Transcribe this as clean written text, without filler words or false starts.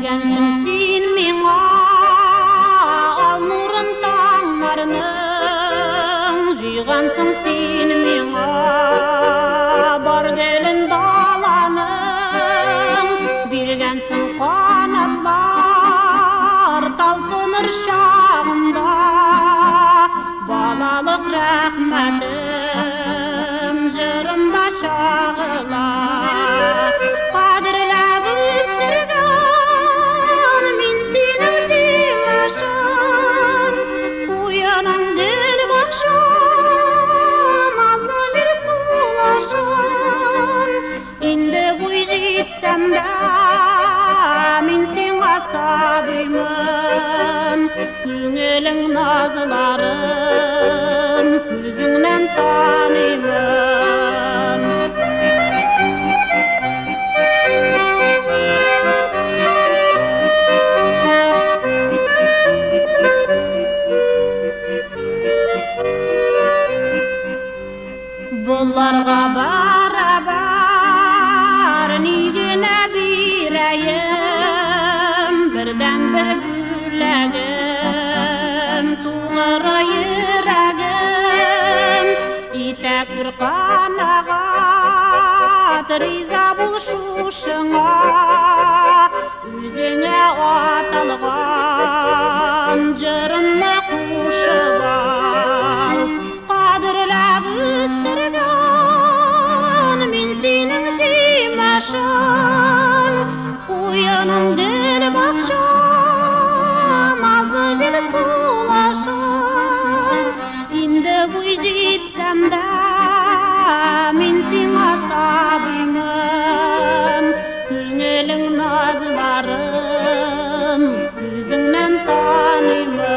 Биргәнсең син миңа ал нурын таңнарның, җыйгансың син миңа бар гөлен даланың, биргәнсең канатлар талпыныр чагымда, балалык рәхмәтем җырымда чагыла. Кадерләп үстергән мин синең җиңәшең, уяның гөл бакчам, назлы җил сулашын. Инде буй җитсәм дә мин сиңа сабыймын, күңелең назларын күзеңнән таныймын. Болларга барабар ни генә бирәем, бердән бер бүләгем туңыр йөрәгем, итәк бер канагат риза бул шушыңа, үзеңә аталган җырымны кушып ал. Кадерләп үстергән мин синең җимәшең, уяның гөл бакчам, назлы җил сулашын. Инде буй җитсәм дә мин сиңа сабыймын, күңелең назларын күзеңнән таныймын.